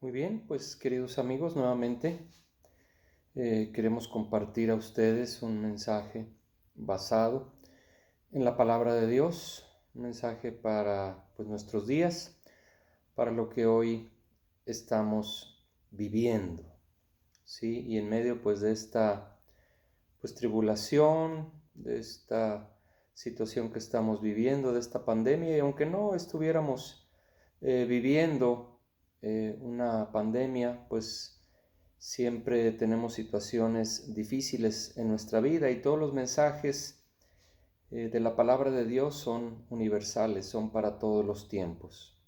Muy bien, pues queridos amigos, nuevamente queremos compartir a ustedes un mensaje basado en la palabra de Dios, un mensaje para nuestros días, para lo que hoy estamos viviendo, ¿sí? Y en medio de esta tribulación, de esta situación que estamos viviendo, de esta pandemia, y aunque no estuviéramos viviendo una pandemia, pues siempre tenemos situaciones difíciles en nuestra vida y todos los mensajes de la palabra de Dios son universales, son para todos los tiempos.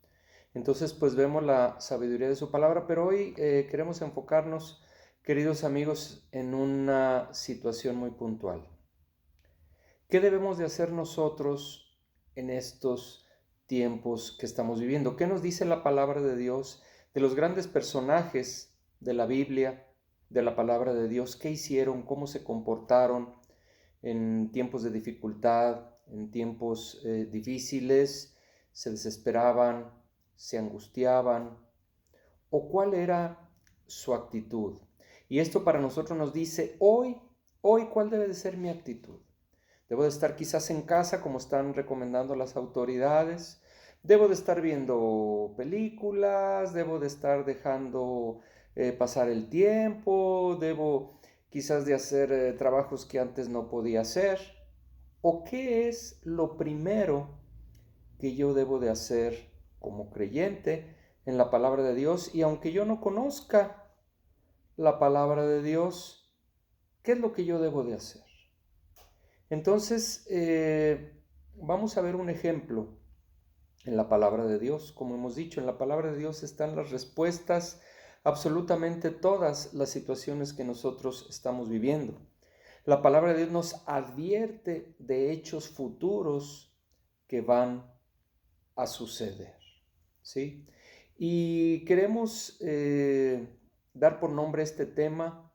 Entonces, pues vemos la sabiduría de su palabra, pero hoy queremos enfocarnos, queridos amigos, en una situación muy puntual. ¿Qué debemos de hacer nosotros en estos tiempos que estamos viviendo? ¿Qué nos dice la palabra de Dios de los grandes personajes de la Biblia, de la palabra de Dios? ¿Qué hicieron? ¿Cómo se comportaron en tiempos de dificultad, en tiempos difíciles? ¿Se desesperaban? ¿Se angustiaban? ¿O cuál era su actitud? Y esto para nosotros nos dice, hoy, ¿cuál debe de ser mi actitud? Debo de estar quizás en casa como están recomendando las autoridades. Debo de estar viendo películas, debo de estar dejando pasar el tiempo, debo quizás de hacer trabajos que antes no podía hacer. ¿O qué es lo primero que yo debo de hacer como creyente en la palabra de Dios? Y aunque yo no conozca la palabra de Dios, ¿qué es lo que yo debo de hacer? Entonces, vamos a ver un ejemplo en la palabra de Dios. Como hemos dicho, en la palabra de Dios están las respuestas a absolutamente todas las situaciones que nosotros estamos viviendo. La palabra de Dios nos advierte de hechos futuros que van a suceder, ¿sí? Y queremos dar por nombre a este tema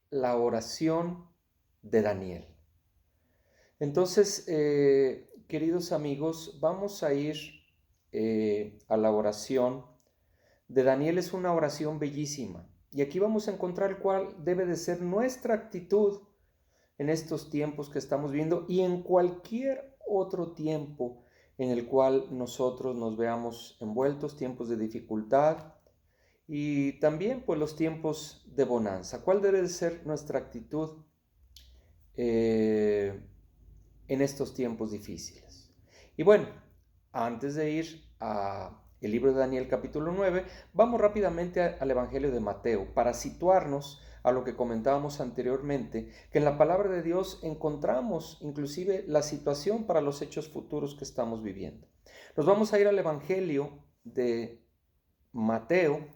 la oración de Daniel. Entonces, queridos amigos, vamos a ir a la oración de Daniel. Es una oración bellísima. Y aquí vamos a encontrar cuál debe de ser nuestra actitud en estos tiempos que estamos viendo y en cualquier otro tiempo en el cual nosotros nos veamos envueltos, tiempos de dificultad y también pues los tiempos de bonanza. ¿Cuál debe de ser nuestra actitud en estos tiempos difíciles? Y bueno, antes de ir a el libro de Daniel capítulo 9, vamos rápidamente al Evangelio de Mateo para situarnos a lo que comentábamos anteriormente, que en la palabra de Dios encontramos inclusive la situación para los hechos futuros que estamos viviendo. Nos vamos a ir al Evangelio de Mateo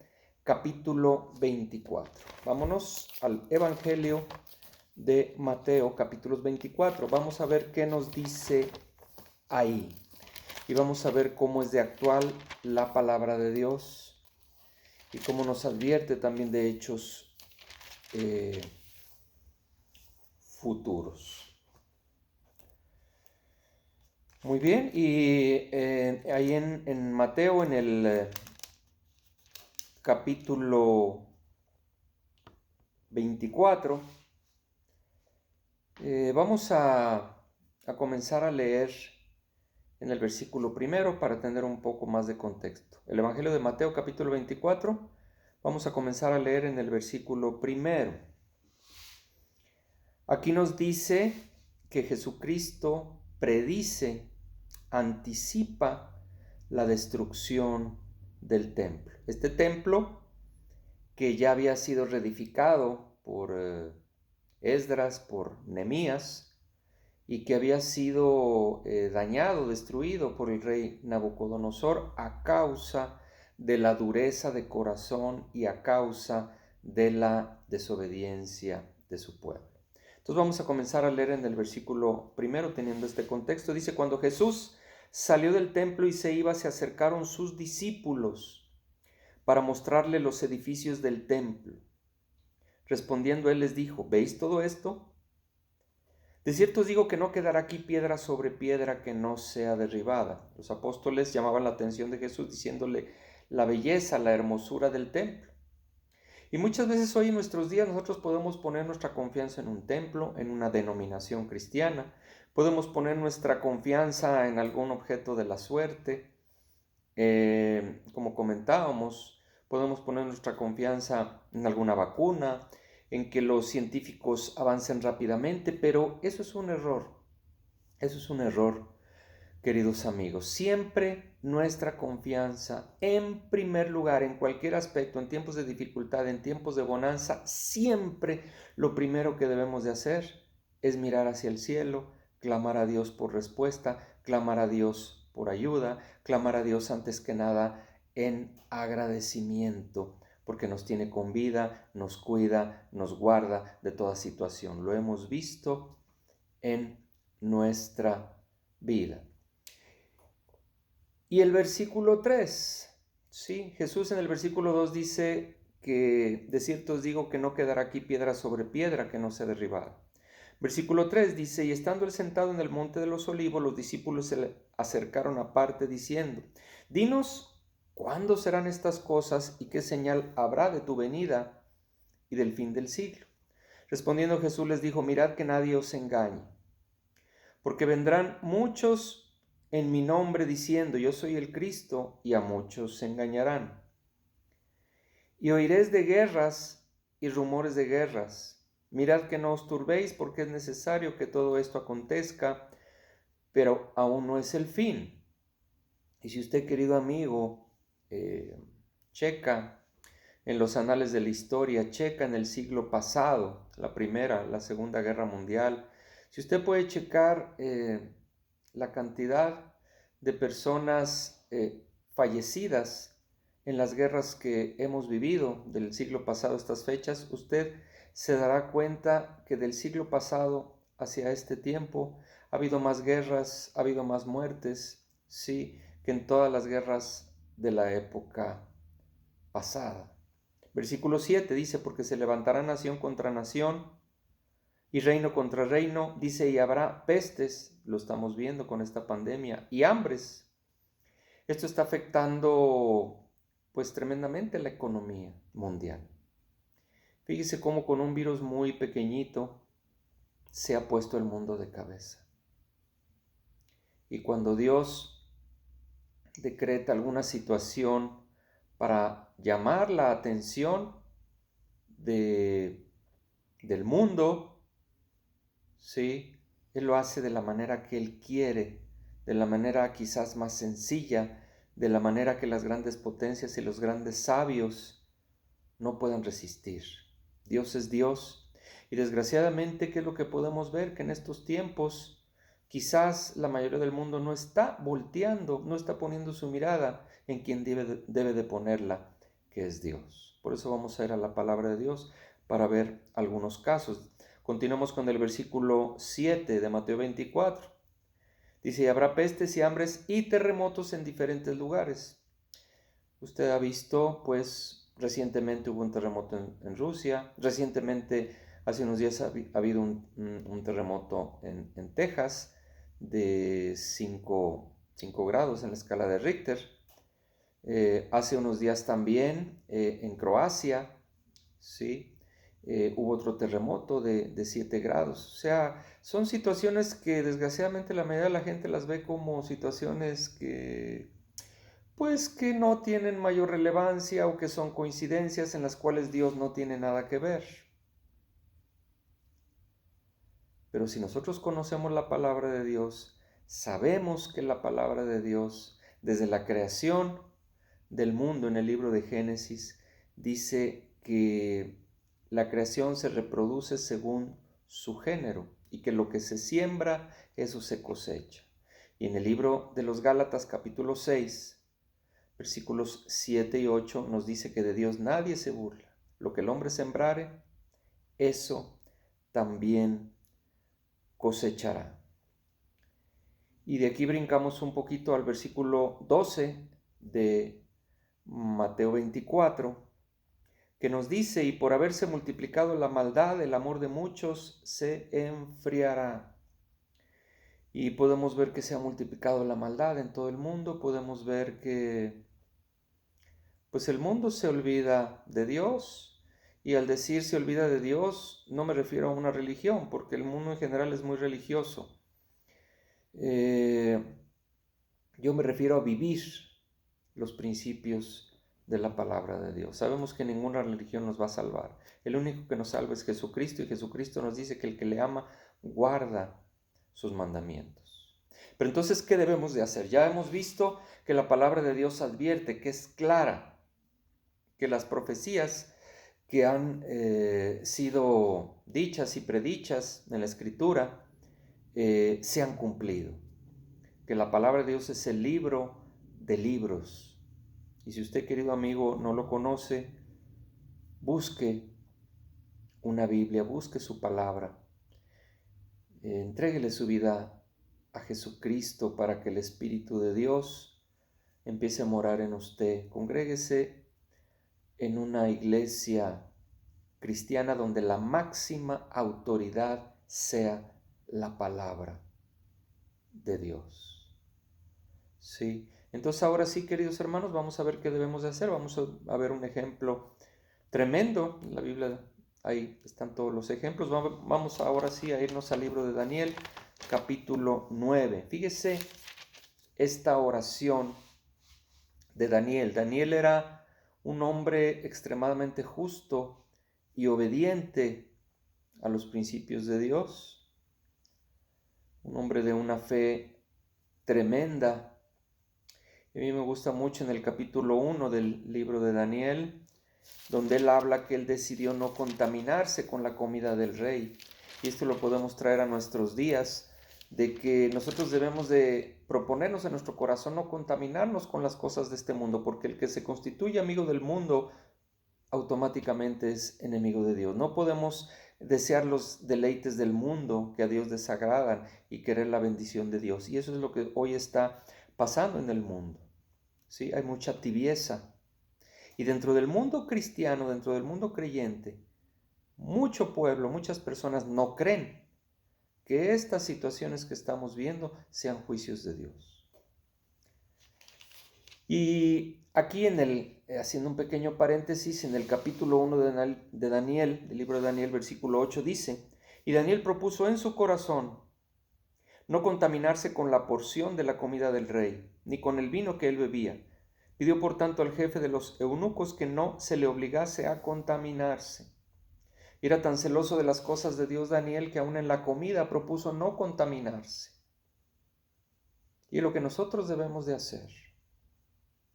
capítulo 24. Vámonos al Evangelio de Mateo capítulos 24. Vamos a ver qué nos dice ahí. Y vamos a ver cómo es de actual la palabra de Dios y cómo nos advierte también de hechos futuros. Muy bien, y ahí en Mateo, en el capítulo 24, vamos a comenzar a leer en el versículo primero para tener un poco más de contexto. El Evangelio de Mateo capítulo 24, vamos a comenzar a leer en el versículo primero. Aquí nos dice que Jesucristo predice, anticipa la destrucción del templo. Este templo que ya había sido reedificado por Esdras, por Nehemías, y que había sido dañado, destruido por el rey Nabucodonosor a causa de la dureza de corazón y a causa de la desobediencia de su pueblo. Entonces vamos a comenzar a leer en el versículo primero teniendo este contexto. Dice, cuando Jesús salió del templo y se iba, se acercaron sus discípulos para mostrarle los edificios del templo. Respondiendo él les dijo, ¿veis todo esto? De cierto os digo que no quedará aquí piedra sobre piedra que no sea derribada. Los apóstoles llamaban la atención de Jesús diciéndole, la belleza, la hermosura del templo. Y muchas veces hoy en nuestros días nosotros podemos poner nuestra confianza en un templo, en una denominación cristiana, podemos poner nuestra confianza en algún objeto de la suerte, como comentábamos, podemos poner nuestra confianza en alguna vacuna, en que los científicos avancen rápidamente, pero eso es un error. Eso es un error, queridos amigos. Siempre nuestra confianza en primer lugar, en cualquier aspecto, en tiempos de dificultad, en tiempos de bonanza, siempre lo primero que debemos de hacer es mirar hacia el cielo, clamar a Dios por respuesta, clamar a Dios por ayuda, clamar a Dios antes que nada en agradecimiento, porque nos tiene con vida, nos cuida, nos guarda de toda situación. Lo hemos visto en nuestra vida. Y el versículo 3, ¿sí? Jesús en el versículo 2 dice que de cierto os digo que no quedará aquí piedra sobre piedra que no sea derribada. Versículo 3 dice, y estando él sentado en el monte de los olivos, los discípulos se le acercaron aparte diciendo, dinos, ¿cuándo serán estas cosas y qué señal habrá de tu venida y del fin del siglo? Respondiendo Jesús les dijo, mirad que nadie os engañe, porque vendrán muchos en mi nombre diciendo, yo soy el Cristo, y a muchos se engañarán. Y oiréis de guerras y rumores de guerras. Mirad que no os turbéis, porque es necesario que todo esto acontezca, pero aún no es el fin. Y si usted, querido amigo, checa en los anales de la historia, checa en el siglo pasado, la Primera, la Segunda Guerra Mundial, si usted puede checar la cantidad de personas fallecidas en las guerras que hemos vivido del siglo pasado a estas fechas, usted se dará cuenta que del siglo pasado hacia este tiempo ha habido más guerras, ha habido más muertes, sí, que en todas las guerras de la época pasada. Versículo 7 dice, porque se levantará nación contra nación y reino contra reino, dice, y habrá pestes, lo estamos viendo con esta pandemia, y hambres. Esto está afectando pues tremendamente la economía mundial. Fíjese cómo con un virus muy pequeñito se ha puesto el mundo de cabeza. Y cuando Dios decreta alguna situación para llamar la atención del mundo, ¿sí? Él lo hace de la manera que Él quiere, de la manera quizás más sencilla, de la manera que las grandes potencias y los grandes sabios no pueden resistir. Dios es Dios. Y desgraciadamente, ¿qué es lo que podemos ver? Que en estos tiempos quizás la mayoría del mundo no está volteando, no está poniendo su mirada en quien debe de ponerla, que es Dios. Por eso vamos a ir a la palabra de Dios para ver algunos casos. Continuamos con el versículo 7 de Mateo 24. Dice, y habrá pestes y hambres y terremotos en diferentes lugares. Usted ha visto, pues, recientemente hubo un terremoto en Rusia. Recientemente, hace unos días, ha habido un terremoto en Texas de 5 grados en la escala de Richter. Hace unos días también en Croacia, ¿sí? Hubo otro terremoto de 7 grados. O sea, son situaciones que desgraciadamente la mayoría de la gente las ve como situaciones que, pues, que no tienen mayor relevancia o que son coincidencias en las cuales Dios no tiene nada que ver. Pero si nosotros conocemos la palabra de Dios, sabemos que la palabra de Dios, desde la creación del mundo en el libro de Génesis, dice que la creación se reproduce según su género y que lo que se siembra, eso se cosecha. Y en el libro de los Gálatas capítulo 6, versículos 7 y 8 nos dice que de Dios nadie se burla. Lo que el hombre sembrare, eso también cosechará. Y de aquí brincamos un poquito al versículo 12 de Mateo 24, que nos dice, y por haberse multiplicado la maldad, el amor de muchos se enfriará. Y podemos ver que se ha multiplicado la maldad en todo el mundo, podemos ver que pues el mundo se olvida de Dios. Y al decir se olvida de Dios, no me refiero a una religión, porque el mundo en general es muy religioso. Yo me refiero a vivir los principios de la palabra de Dios. Sabemos que ninguna religión nos va a salvar. El único que nos salva es Jesucristo, y Jesucristo nos dice que el que le ama guarda sus mandamientos. Pero entonces, ¿qué debemos de hacer? Ya hemos visto que la palabra de Dios advierte, que es clara, que las profecías que han sido dichas y predichas en la Escritura se han cumplido. Que la palabra de Dios es el libro de libros. Y si usted, querido amigo, no lo conoce, busque una Biblia, busque su palabra. Entréguele su vida a Jesucristo para que el Espíritu de Dios empiece a morar en usted. Congréguese en una iglesia cristiana donde la máxima autoridad sea la palabra de Dios. Sí. Entonces ahora sí, queridos hermanos, vamos a ver qué debemos de hacer. Vamos a ver un ejemplo tremendo. En la Biblia ahí están todos los ejemplos. Vamos ahora sí a irnos al libro de Daniel, capítulo 9. Fíjese esta oración de Daniel. Daniel era un hombre extremadamente justo y obediente a los principios de Dios. Un hombre de una fe tremenda. A mí me gusta mucho en el capítulo 1 del libro de Daniel, donde él habla que él decidió no contaminarse con la comida del rey. Y esto lo podemos traer a nuestros días, de que nosotros debemos de proponernos en nuestro corazón no contaminarnos con las cosas de este mundo, porque el que se constituye amigo del mundo automáticamente es enemigo de Dios. No podemos desear los deleites del mundo que a Dios desagradan y querer la bendición de Dios. Y eso es lo que hoy está pasando en el mundo. ¿Sí? Hay mucha tibieza. Y dentro del mundo cristiano, dentro del mundo creyente, mucho pueblo, muchas personas no creen que estas situaciones que estamos viendo sean juicios de Dios. Y aquí haciendo un pequeño paréntesis, en el capítulo 1 de Daniel, del libro de Daniel, versículo 8, dice: y Daniel propuso en su corazón no contaminarse con la porción de la comida del rey, ni con el vino que él bebía. Pidió por tanto al jefe de los eunucos que no se le obligase a contaminarse. Era tan celoso de las cosas de Dios Daniel que aún en la comida propuso no contaminarse. Y es lo que nosotros debemos de hacer.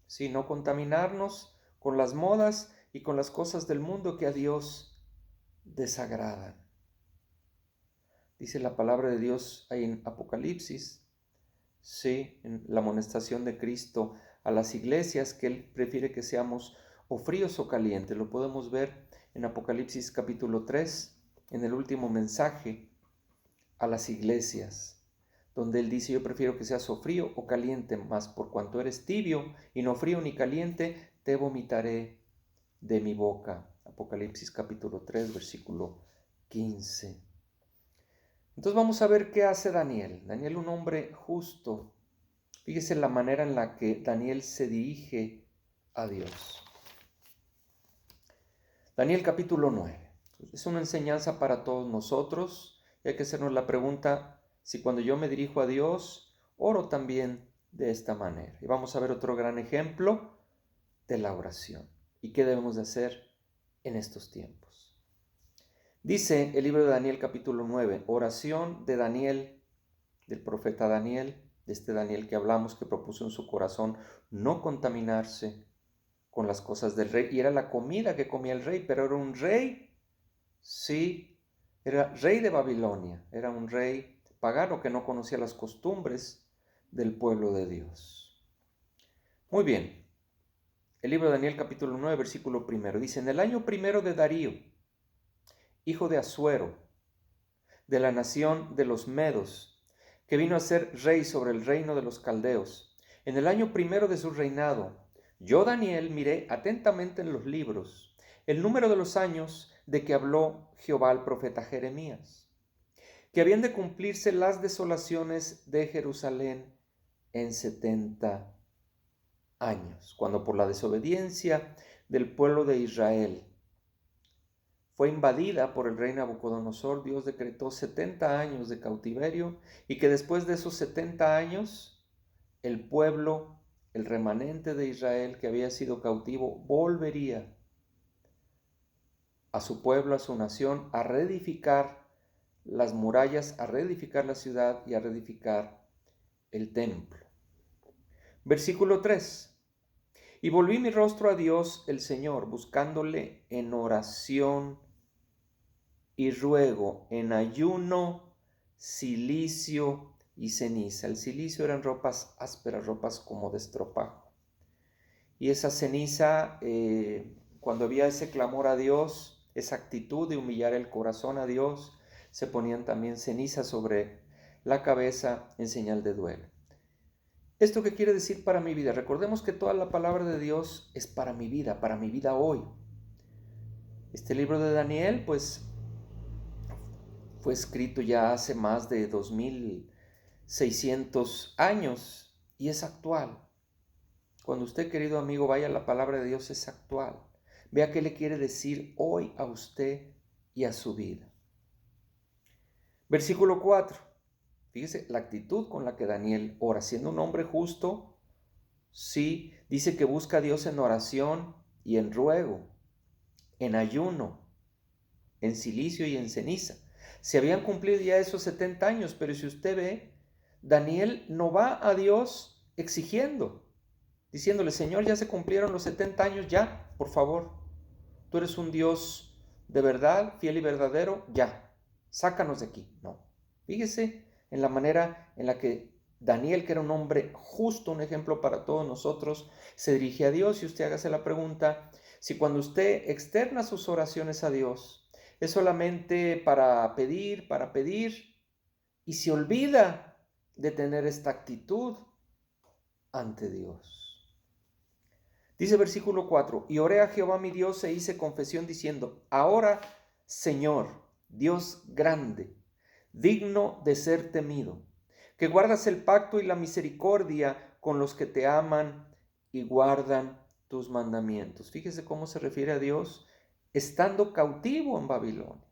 Sí, no contaminarnos con las modas y con las cosas del mundo que a Dios desagradan. Dice la palabra de Dios ahí en Apocalipsis, sí, en la amonestación de Cristo a las iglesias, que Él prefiere que seamos o fríos o calientes. Lo podemos ver en Apocalipsis capítulo 3, en el último mensaje a las iglesias, donde Él dice: yo prefiero que seas o frío o caliente, mas por cuanto eres tibio y no frío ni caliente, te vomitaré de mi boca. Apocalipsis capítulo 3, versículo 15. Entonces vamos a ver qué hace Daniel. Daniel, un hombre justo. Fíjese la manera en la que Daniel se dirige a Dios. Daniel capítulo 9. Es una enseñanza para todos nosotros. Y hay que hacernos la pregunta si cuando yo me dirijo a Dios, oro también de esta manera. Y vamos a ver otro gran ejemplo de la oración. ¿Y qué debemos de hacer en estos tiempos? Dice el libro de Daniel capítulo 9, oración de Daniel, del profeta Daniel, de este Daniel que hablamos, que propuso en su corazón no contaminarse con las cosas del rey. Y era la comida que comía el rey, pero era un rey, sí, era rey de Babilonia, era un rey pagano que no conocía las costumbres del pueblo de Dios. Muy bien, el libro de Daniel capítulo 9, versículo 1, dice: en el año primero de Darío, hijo de Asuero, de la nación de los Medos, que vino a ser rey sobre el reino de los caldeos, en el año primero de su reinado, yo, Daniel, miré atentamente en los libros el número de los años de que habló Jehová al profeta Jeremías, que habían de cumplirse las desolaciones de Jerusalén en 70 años, cuando por la desobediencia del pueblo de Israel fue invadida por el rey Nabucodonosor, Dios decretó 70 años de cautiverio y que después de esos 70 años el pueblo, el remanente de Israel que había sido cautivo, volvería a su pueblo, a su nación, a reedificar las murallas, a reedificar la ciudad y a reedificar el templo. Versículo 3. Y volví mi rostro a Dios el Señor, buscándole en oración y ruego, en ayuno, cilicio y ceniza. El cilicio eran ropas ásperas, ropas como de estropajo. Y esa ceniza, cuando había ese clamor a Dios, esa actitud de humillar el corazón a Dios, se ponían también ceniza sobre la cabeza en señal de duelo. ¿Esto qué quiere decir para mi vida? Recordemos que toda la palabra de Dios es para mi vida hoy. Este libro de Daniel, pues, fue escrito ya hace más de 2600 años y es actual. Cuando usted, querido amigo, vaya a la palabra de Dios, es actual. Vea qué le quiere decir hoy a usted y a su vida. Versículo 4. Fíjese la actitud con la que Daniel ora, siendo un hombre justo. Sí, dice que busca a Dios en oración y en ruego, en ayuno, en cilicio y en ceniza. Se habían cumplido ya esos 70 años, pero si usted ve, Daniel no va a Dios exigiendo, diciéndole, Señor, ya se cumplieron los 70 años, ya, por favor. Tú eres un Dios de verdad, fiel y verdadero, ya, sácanos de aquí. No, fíjese en la manera en la que Daniel, que era un hombre justo, un ejemplo para todos nosotros, se dirige a Dios. Y usted hágase la pregunta, si cuando usted externa sus oraciones a Dios, es solamente para pedir, y se olvida de tener esta actitud ante Dios. Dice versículo 4, y oré a Jehová mi Dios e hice confesión diciendo, ahora, Señor, Dios grande, digno de ser temido, que guardas el pacto y la misericordia con los que te aman y guardan tus mandamientos. Fíjese cómo se refiere a Dios estando cautivo en Babilonia.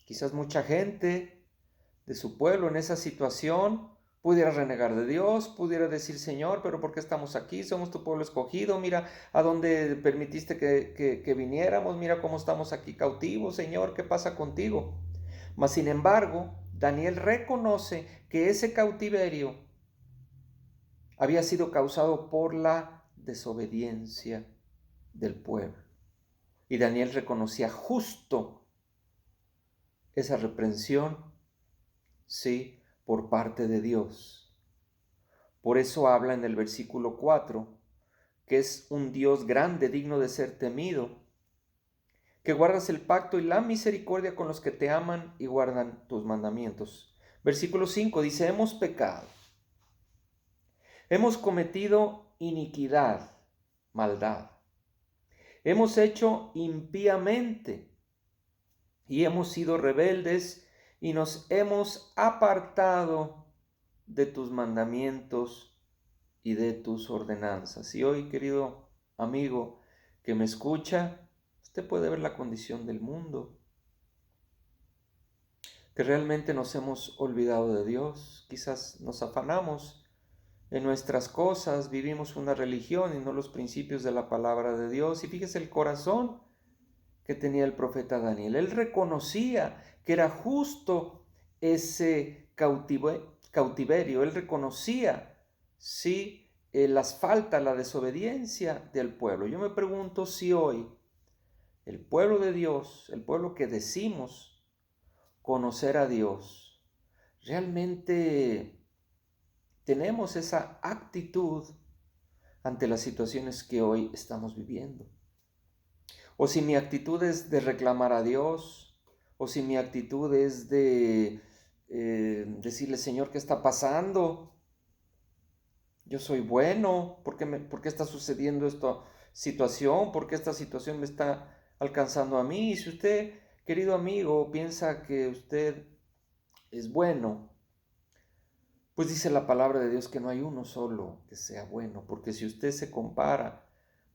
Quizás mucha gente de su pueblo en esa situación pudiera renegar de Dios, pudiera decir, Señor, pero ¿por qué estamos aquí? Somos tu pueblo escogido, mira a dónde permitiste que viniéramos, mira cómo estamos aquí cautivos, Señor, ¿qué pasa contigo? Mas sin embargo, Daniel reconoce que ese cautiverio había sido causado por la desobediencia del pueblo. Y Daniel reconocía justo esa reprensión, sí, por parte de Dios. Por eso habla en el versículo 4, que es un Dios grande, digno de ser temido, que guardas el pacto y la misericordia con los que te aman y guardan tus mandamientos. Versículo 5 dice, hemos pecado, hemos cometido iniquidad, maldad, hemos hecho impíamente y hemos sido rebeldes y nos hemos apartado de tus mandamientos y de tus ordenanzas. Y hoy, querido amigo que me escucha, usted puede ver la condición del mundo, que realmente nos hemos olvidado de Dios, quizás nos afanamos en nuestras cosas, vivimos una religión y no los principios de la palabra de Dios. Y fíjese el corazón que tenía el profeta Daniel. Él reconocía que era justo ese cautiverio. Él reconocía, sí, las faltas, la desobediencia del pueblo. Yo me pregunto si hoy el pueblo de Dios, el pueblo que decimos conocer a Dios, realmente tenemos esa actitud ante las situaciones que hoy estamos viviendo. O si mi actitud es de reclamar a Dios, o si mi actitud es de decirle, Señor, ¿qué está pasando? Yo soy bueno, ¿por qué está sucediendo esta situación? ¿Por qué esta situación me está alcanzando a mí? Y si usted, querido amigo, piensa que usted es bueno, Pues dice la palabra de Dios que no hay uno solo que sea bueno, porque si usted se compara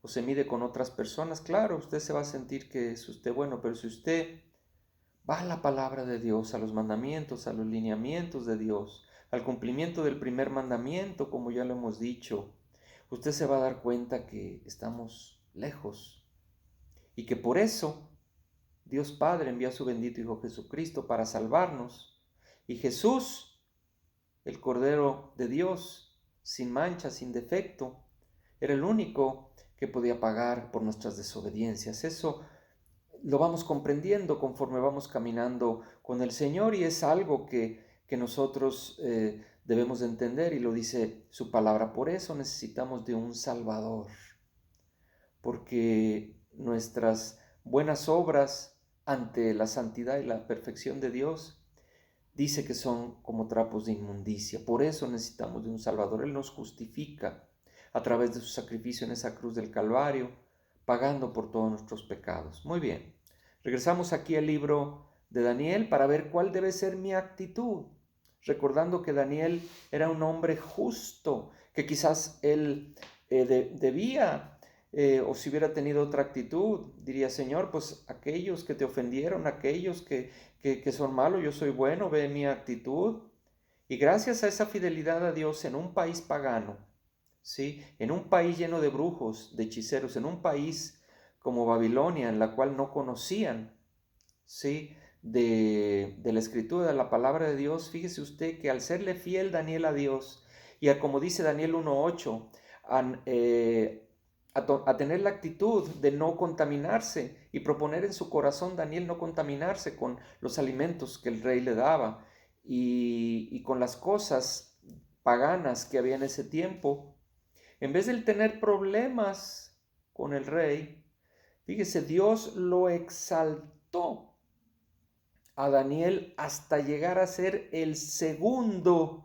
o se mide con otras personas, claro, usted se va a sentir que es usted bueno, pero si usted va a la palabra de Dios, a los mandamientos, a los lineamientos de Dios, al cumplimiento del primer mandamiento, como ya lo hemos dicho, usted se va a dar cuenta que estamos lejos y que por eso Dios Padre envió a su bendito Hijo Jesucristo para salvarnos. Y Jesús, el Cordero de Dios, sin mancha, sin defecto, era el único que podía pagar por nuestras desobediencias. Eso lo vamos comprendiendo conforme vamos caminando con el Señor y es algo que nosotros debemos de entender y lo dice su palabra. Por eso necesitamos de un Salvador, porque nuestras buenas obras ante la santidad y la perfección de Dios dice que son como trapos de inmundicia. Por eso necesitamos de un Salvador. Él nos justifica a través de su sacrificio en esa cruz del Calvario, pagando por todos nuestros pecados. Muy bien, regresamos aquí al libro de Daniel para ver cuál debe ser mi actitud, recordando que Daniel era un hombre justo, que quizás él debía, o si hubiera tenido otra actitud, diría: Señor, pues aquellos que te ofendieron, aquellos que son malos, yo soy bueno, ve mi actitud. Y gracias a esa fidelidad a Dios en un país pagano, ¿sí? En un país lleno de brujos, de hechiceros, en un país como Babilonia, en la cual no conocían, ¿sí?, de la escritura, de la palabra de Dios. Fíjese usted que al serle fiel Daniel a Dios, y a, como dice Daniel 1:8, a tener la actitud de no contaminarse y proponer en su corazón Daniel no contaminarse con los alimentos que el rey le daba y con las cosas paganas que había en ese tiempo, en vez de tener problemas con el rey, fíjese, Dios lo exaltó a Daniel hasta llegar a ser el segundo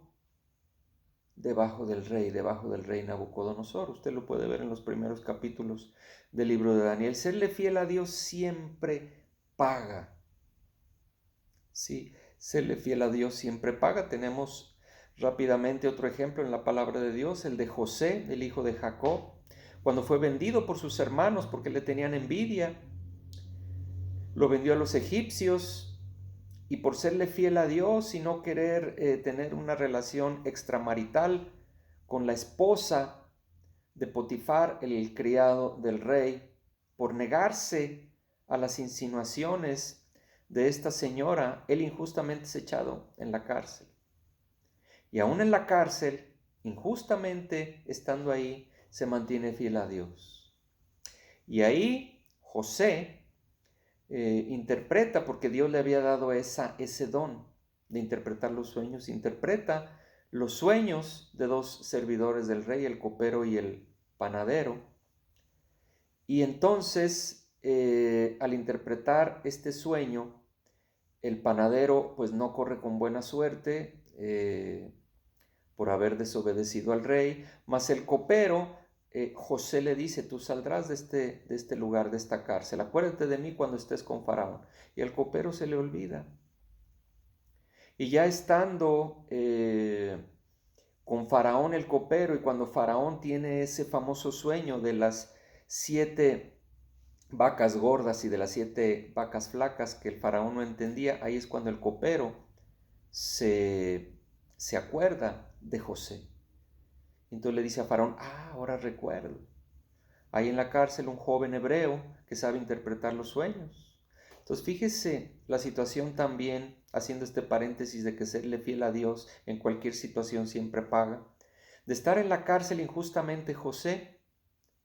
debajo del rey Nabucodonosor. Usted lo puede ver en los primeros capítulos del libro de Daniel. Serle fiel a Dios siempre paga. Sí, serle fiel a Dios siempre paga. Tenemos rápidamente otro ejemplo en la palabra de Dios, el de José, el hijo de Jacob, cuando fue vendido por sus hermanos porque le tenían envidia. Lo vendió a los egipcios y por serle fiel a Dios y no querer tener una relación extramarital con la esposa de Potifar, el criado del rey, por negarse a las insinuaciones de esta señora, él injustamente es echado en la cárcel. Y aún en la cárcel, injustamente estando ahí, se mantiene fiel a Dios. Y ahí José interpreta, porque Dios le había dado ese don de interpretar los sueños, interpreta los sueños de dos servidores del rey, el copero y el panadero. Y entonces, al interpretar este sueño, el panadero pues no corre con buena suerte por haber desobedecido al rey, mas el copero, José le dice: tú saldrás de este lugar, de esta cárcel, acuérdate de mí cuando estés con Faraón. Y el copero se le olvida. Y ya estando con Faraón el copero, y cuando Faraón tiene ese famoso sueño de las 7 vacas gordas y de las 7 vacas flacas que el Faraón no entendía, ahí es cuando el copero se acuerda de José. Entonces le dice a Faraón: ahora recuerdo. Hay en la cárcel un joven hebreo que sabe interpretar los sueños. Entonces fíjese la situación también, haciendo este paréntesis de que serle fiel a Dios en cualquier situación siempre paga. De estar en la cárcel injustamente, José,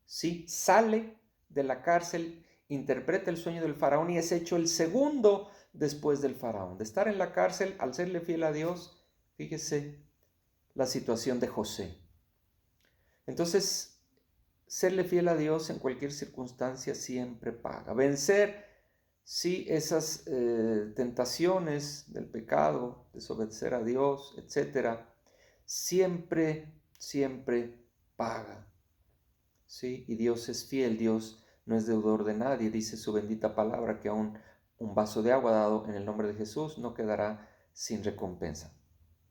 sí, sale de la cárcel, interpreta el sueño del Faraón y es hecho el segundo después del Faraón. De estar en la cárcel, al serle fiel a Dios, fíjese la situación de José. Entonces, serle fiel a Dios en cualquier circunstancia siempre paga. Vencer, sí, esas tentaciones del pecado, desobedecer a Dios, etcétera, siempre, siempre paga. Sí, y Dios es fiel, Dios no es deudor de nadie. Dice su bendita palabra que aún un vaso de agua dado en el nombre de Jesús no quedará sin recompensa.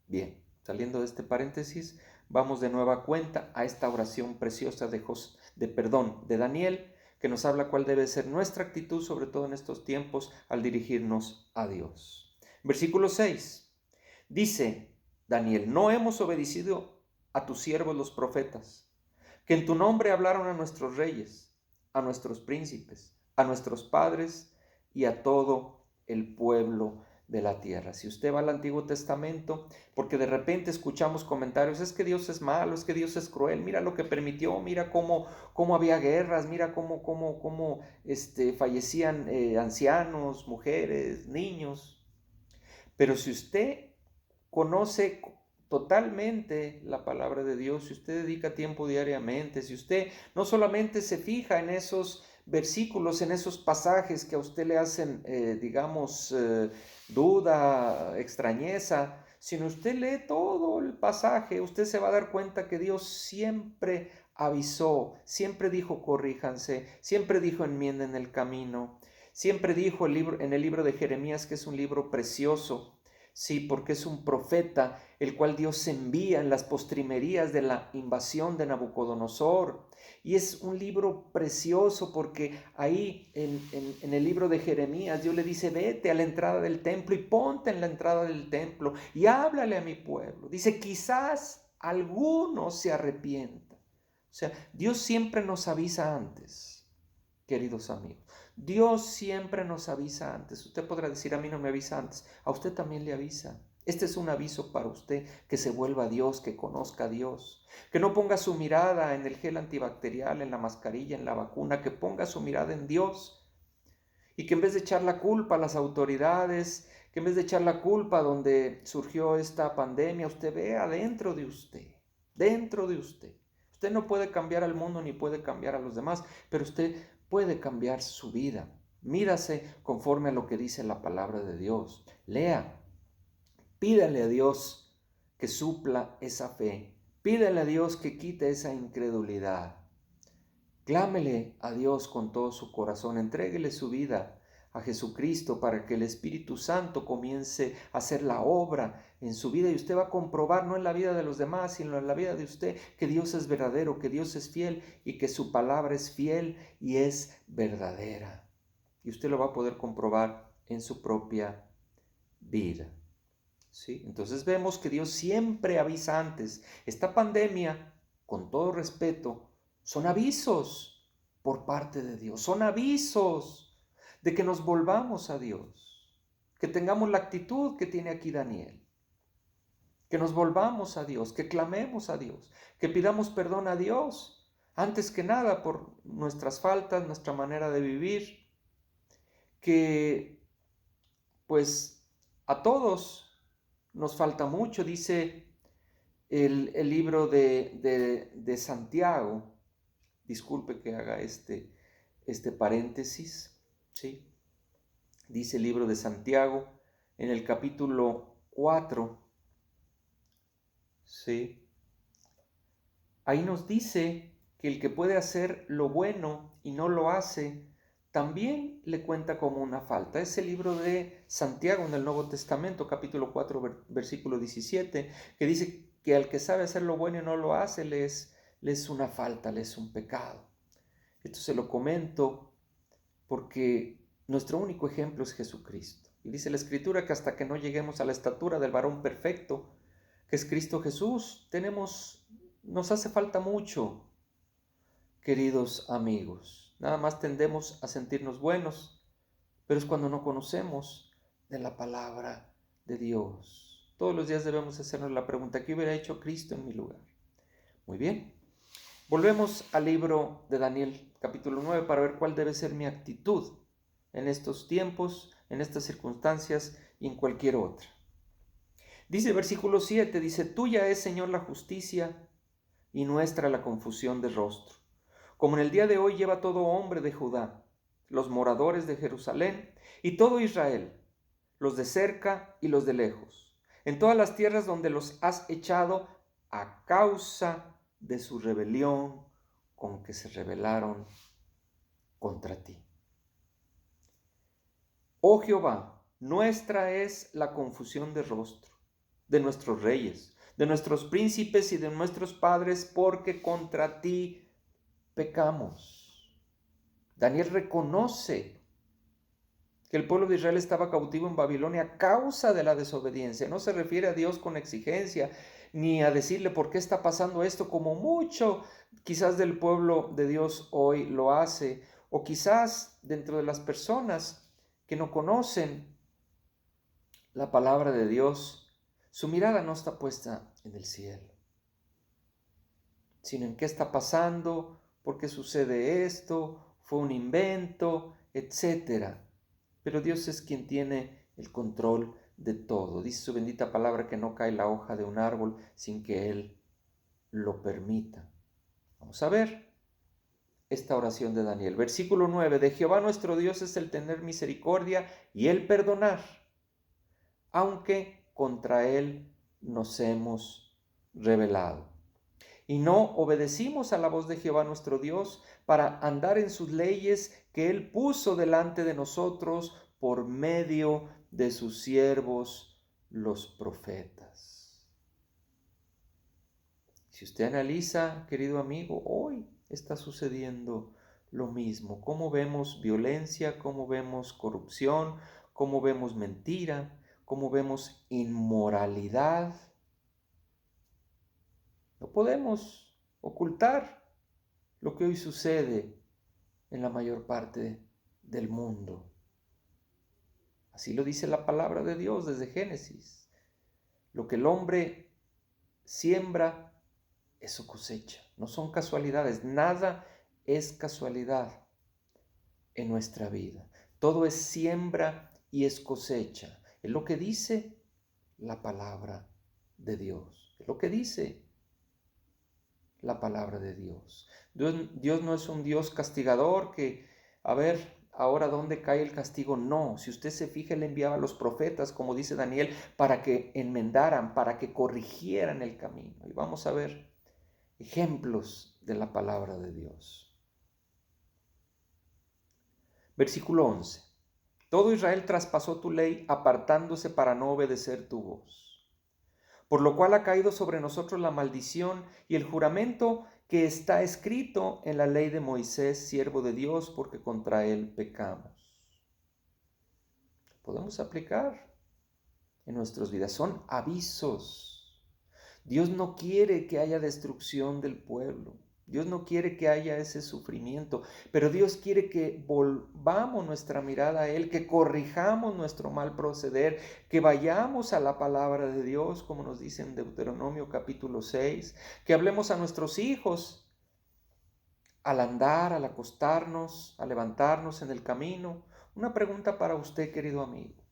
Bien. Saliendo de este paréntesis, vamos de nueva cuenta a esta oración preciosa de Daniel, que nos habla cuál debe ser nuestra actitud, sobre todo en estos tiempos, al dirigirnos a Dios. Versículo 6. Dice Daniel: no hemos obedecido a tus siervos los profetas, que en tu nombre hablaron a nuestros reyes, a nuestros príncipes, a nuestros padres y a todo el pueblo de la tierra. Si usted va al Antiguo Testamento, porque de repente escuchamos comentarios: es que Dios es malo, es que Dios es cruel, mira lo que permitió, mira cómo había guerras, mira cómo fallecían ancianos, mujeres, niños. Pero si usted conoce totalmente la palabra de Dios, si usted dedica tiempo diariamente, si usted no solamente se fija en esos versículos, en esos pasajes que a usted le hacen, duda, extrañeza, sino usted lee todo el pasaje, usted se va a dar cuenta que Dios siempre avisó, siempre dijo corríjanse, siempre dijo enmienden el camino, siempre dijo en el libro de Jeremías, que es un libro precioso. Sí, porque es un profeta el cual Dios envía en las postrimerías de la invasión de Nabucodonosor. Y es un libro precioso porque ahí en el libro de Jeremías Dios le dice: vete a la entrada del templo y ponte en la entrada del templo y háblale a mi pueblo. Dice: quizás alguno se arrepienta. O sea, Dios siempre nos avisa antes, queridos amigos. Dios siempre nos avisa antes. Usted podrá decir: a mí no me avisa antes. A usted también le avisa. Este es un aviso para usted, que se vuelva a Dios, que conozca a Dios, que no ponga su mirada en el gel antibacterial, en la mascarilla, en la vacuna, que ponga su mirada en Dios, y que en vez de echar la culpa a las autoridades, que en vez de echar la culpa donde surgió esta pandemia, usted vea dentro de usted, dentro de usted. Usted no puede cambiar al mundo ni puede cambiar a los demás, pero usted puede cambiar su vida. Mírase conforme a lo que dice la palabra de Dios. Lea, pídale a Dios que supla esa fe. Pídale a Dios que quite esa incredulidad. Clámele a Dios con todo su corazón. Entréguele su vida a Jesucristo para que el Espíritu Santo comience a hacer la obra en su vida, y usted va a comprobar, no en la vida de los demás, sino en la vida de usted, que Dios es verdadero, que Dios es fiel y que su palabra es fiel y es verdadera. Y usted lo va a poder comprobar en su propia vida. ¿Sí? Entonces vemos que Dios siempre avisa antes. Esta pandemia, con todo respeto, son avisos por parte de Dios, son avisos de que nos volvamos a Dios, que tengamos la actitud que tiene aquí Daniel, que nos volvamos a Dios, que clamemos a Dios, que pidamos perdón a Dios, antes que nada por nuestras faltas, nuestra manera de vivir, que pues a todos nos falta mucho. Dice el libro de Santiago, disculpe que haga este paréntesis, ¿sí? Dice el libro de Santiago en el capítulo 4, ¿sí? Ahí nos dice que el que puede hacer lo bueno y no lo hace, también le cuenta como una falta. Es el libro de Santiago en el Nuevo Testamento, capítulo 4, versículo 17, que dice que al que sabe hacer lo bueno y no lo hace, le es una falta, le es un pecado. Esto se lo comento porque nuestro único ejemplo es Jesucristo. Y dice la Escritura que hasta que no lleguemos a la estatura del varón perfecto, que es Cristo Jesús, nos hace falta mucho, queridos amigos. Nada más tendemos a sentirnos buenos, pero es cuando no conocemos de la palabra de Dios. Todos los días debemos hacernos la pregunta: ¿qué hubiera hecho Cristo en mi lugar? Muy bien. Volvemos al libro de Daniel, capítulo 9, para ver cuál debe ser mi actitud en estos tiempos, en estas circunstancias y en cualquier otra. Dice versículo 7, dice: tuya es, Señor, la justicia y nuestra la confusión de rostro. Como en el día de hoy lleva todo hombre de Judá, los moradores de Jerusalén y todo Israel, los de cerca y los de lejos, en todas las tierras donde los has echado a causa de su rebelión con que se rebelaron contra ti. Oh Jehová, nuestra es la confusión de rostro de nuestros reyes, de nuestros príncipes y de nuestros padres, porque contra ti pecamos. Daniel reconoce que el pueblo de Israel estaba cautivo en Babilonia a causa de la desobediencia. No se refiere a Dios con exigencia, ni a decirle por qué está pasando esto, como mucho quizás del pueblo de Dios hoy lo hace, o quizás dentro de las personas que no conocen la palabra de Dios, su mirada no está puesta en el cielo, sino en qué está pasando, por qué sucede esto, fue un invento, etcétera. Pero Dios es quien tiene el control de todo. Dice su bendita palabra que no cae la hoja de un árbol sin que Él lo permita. Vamos a ver esta oración de Daniel. Versículo 9. De Jehová nuestro Dios es el tener misericordia y el perdonar, aunque contra Él nos hemos rebelado. Y no obedecimos a la voz de Jehová nuestro Dios para andar en sus leyes que Él puso delante de nosotros por medio de sus siervos los profetas. Si usted analiza, querido amigo, hoy está sucediendo lo mismo. ¿Cómo vemos violencia? ¿Cómo vemos corrupción? ¿Cómo vemos mentira? ¿Cómo vemos inmoralidad? No podemos ocultar lo que hoy sucede en la mayor parte del mundo. Así lo dice la palabra de Dios desde Génesis. Lo que el hombre siembra, eso cosecha. No son casualidades. Nada es casualidad en nuestra vida. Todo es siembra y es cosecha. Es lo que dice la palabra de Dios. Es lo que dice la palabra de Dios. Dios no es un Dios castigador que, a ver, ahora dónde cae el castigo. No, si usted se fija, Él enviaba a los profetas, como dice Daniel, para que enmendaran, para que corrigieran el camino. Y vamos a ver ejemplos de la palabra de Dios. Versículo 11. Todo Israel traspasó tu ley, apartándose para no obedecer tu voz. Por lo cual ha caído sobre nosotros la maldición y el juramento que está escrito en la ley de Moisés, siervo de Dios, porque contra él pecamos. Podemos aplicar en nuestras vidas. Son avisos. Dios no quiere que haya destrucción del pueblo. Dios no quiere que haya ese sufrimiento, pero Dios quiere que volvamos nuestra mirada a Él, que corrijamos nuestro mal proceder, que vayamos a la palabra de Dios, como nos dice en Deuteronomio capítulo 6, que hablemos a nuestros hijos al andar, al acostarnos, al levantarnos en el camino. Una pregunta para usted, querido amigo.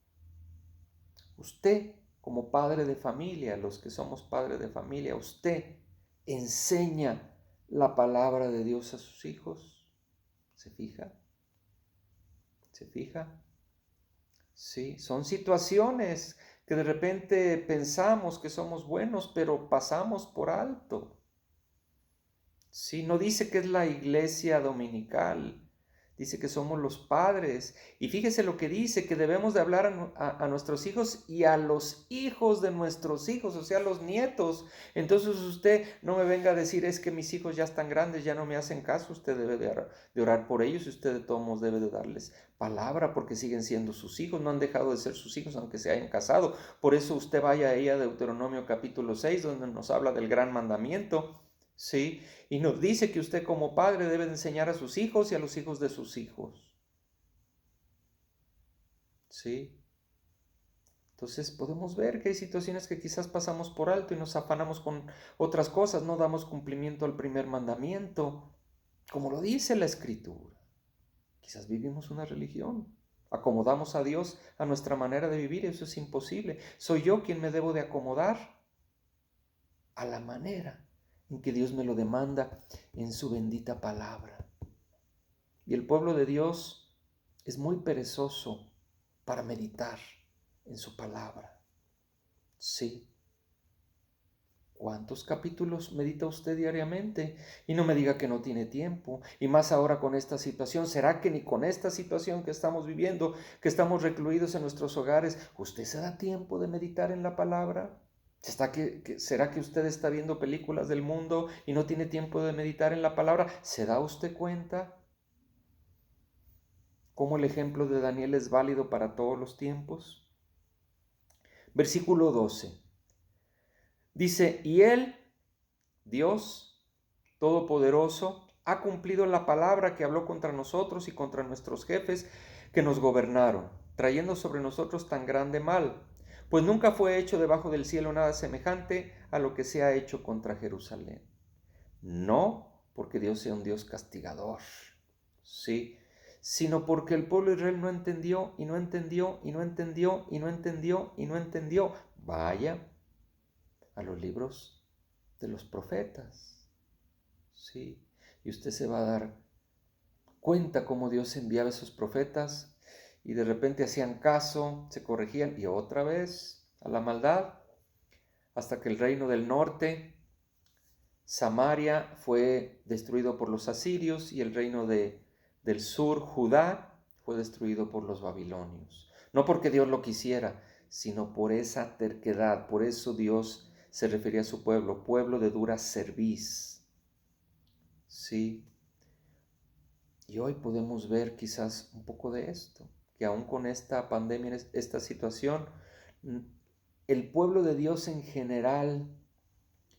Usted, como padre de familia, los que somos padres de familia, usted enseña la palabra de Dios a sus hijos. ¿Se fija? ¿Se fija? Sí, son situaciones que de repente pensamos que somos buenos, pero pasamos por alto. Sí, no dice que es la iglesia dominical, dice que somos los padres. Y fíjese lo que dice, que debemos de hablar a nuestros hijos y a los hijos de nuestros hijos, o sea, a los nietos. Entonces usted no me venga a decir, es que mis hijos ya están grandes, ya no me hacen caso. Usted debe de orar por ellos y usted de todos modos debe de darles palabra porque siguen siendo sus hijos, no han dejado de ser sus hijos aunque se hayan casado. Por eso usted vaya ahí a Deuteronomio capítulo 6, donde nos habla del gran mandamiento. ¿Sí? Y nos dice que usted como padre debe enseñar a sus hijos y a los hijos de sus hijos. ¿Sí? Entonces podemos ver que hay situaciones que quizás pasamos por alto y nos afanamos con otras cosas, no damos cumplimiento al primer mandamiento, como lo dice la Escritura. Quizás vivimos una religión, acomodamos a Dios a nuestra manera de vivir, eso es imposible. Soy yo quien me debo de acomodar a la manera en que Dios me lo demanda en su bendita palabra. Y el pueblo de Dios es muy perezoso para meditar en su palabra. Sí. ¿Cuántos capítulos medita usted diariamente? Y no me diga que no tiene tiempo. Y más ahora con esta situación. ¿Será que ni con esta situación que estamos viviendo, que estamos recluidos en nuestros hogares, usted se da tiempo de meditar en la palabra? ¿Será que usted está viendo películas del mundo y no tiene tiempo de meditar en la palabra? ¿Se da usted cuenta cómo el ejemplo de Daniel es válido para todos los tiempos? Versículo 12. Dice, y él, Dios Todopoderoso, ha cumplido la palabra que habló contra nosotros y contra nuestros jefes que nos gobernaron, trayendo sobre nosotros tan grande mal, pues nunca fue hecho debajo del cielo nada semejante a lo que se ha hecho contra Jerusalén. No porque Dios sea un Dios castigador, sí, sino porque el pueblo de Israel no entendió y no entendió y no entendió y no entendió y no entendió. Vaya a los libros de los profetas, sí, y usted se va a dar cuenta cómo Dios enviaba a esos profetas y de repente hacían caso, se corregían y otra vez a la maldad, hasta que el reino del norte, Samaria, fue destruido por los asirios y el reino del sur, Judá, fue destruido por los babilonios. No porque Dios lo quisiera, sino por esa terquedad. Por eso Dios se refería a su pueblo, pueblo de dura cerviz. Sí. Y hoy podemos ver quizás un poco de esto, que aún con esta pandemia, esta situación, el pueblo de Dios en general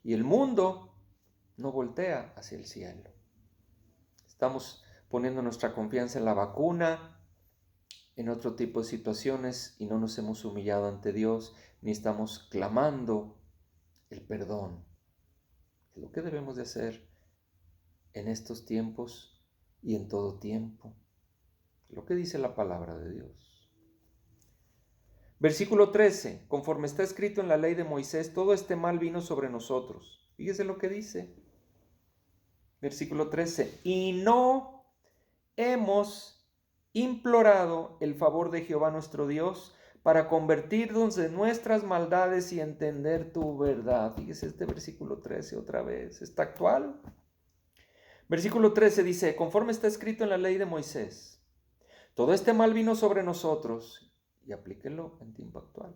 y el mundo no voltea hacia el cielo. Estamos poniendo nuestra confianza en la vacuna, en otro tipo de situaciones y no nos hemos humillado ante Dios ni estamos clamando el perdón. Es lo que debemos de hacer en estos tiempos y en todo tiempo. Lo que dice la palabra de Dios. Versículo 13. Conforme está escrito en la ley de Moisés, todo este mal vino sobre nosotros. Fíjese lo que dice. Versículo 13. Y no hemos implorado el favor de Jehová nuestro Dios para convertirnos de nuestras maldades y entender tu verdad. Fíjese este versículo 13 otra vez. ¿Está actual? Versículo 13 dice, conforme está escrito en la ley de Moisés, todo este mal vino sobre nosotros, y aplíquelo en tiempo actual.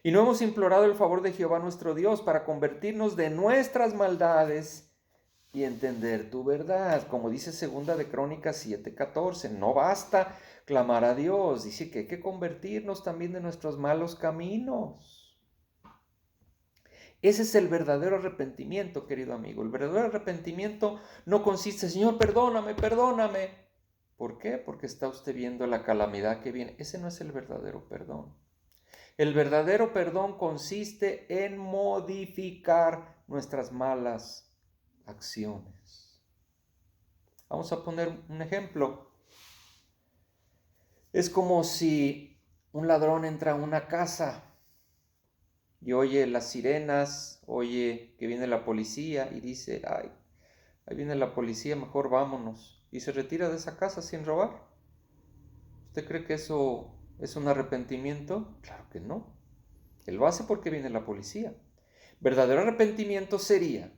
Y no hemos implorado el favor de Jehová nuestro Dios para convertirnos de nuestras maldades y entender tu verdad. Como dice segunda de Crónicas 7:14, no basta clamar a Dios, dice que hay que convertirnos también de nuestros malos caminos. Ese es el verdadero arrepentimiento, querido amigo. El verdadero arrepentimiento no consiste, Señor, perdóname, perdóname. ¿Por qué? Porque está usted viendo la calamidad que viene. Ese no es el verdadero perdón. El verdadero perdón consiste en modificar nuestras malas acciones. Vamos a poner un ejemplo. Es como si un ladrón entra a una casa y oye las sirenas, oye que viene la policía y dice, ay, ahí viene la policía, mejor vámonos. Y se retira de esa casa sin robar. ¿Usted cree que eso es un arrepentimiento? Claro que no. Él lo hace porque viene la policía. Verdadero arrepentimiento sería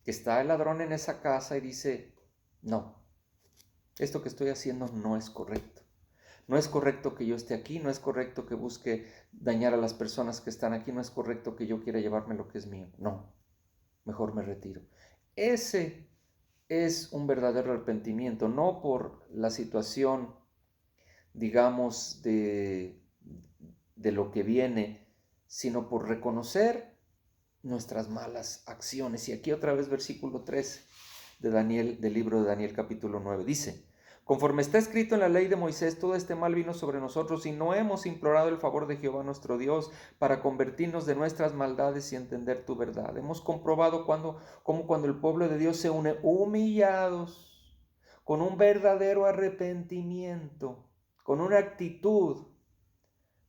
que está el ladrón en esa casa y dice, no, esto que estoy haciendo no es correcto. No es correcto que yo esté aquí, no es correcto que busque dañar a las personas que están aquí, no es correcto que yo quiera llevarme lo que es mío. No, mejor me retiro. Ese es un verdadero arrepentimiento, no por la situación, digamos, de lo que viene, sino por reconocer nuestras malas acciones. Y aquí otra vez versículo 13 de Daniel, del libro de Daniel capítulo 9, dice, conforme está escrito en la ley de Moisés, todo este mal vino sobre nosotros y no hemos implorado el favor de Jehová nuestro Dios para convertirnos de nuestras maldades y entender tu verdad. Hemos comprobado cómo cuando el pueblo de Dios se une humillados, con un verdadero arrepentimiento, con una actitud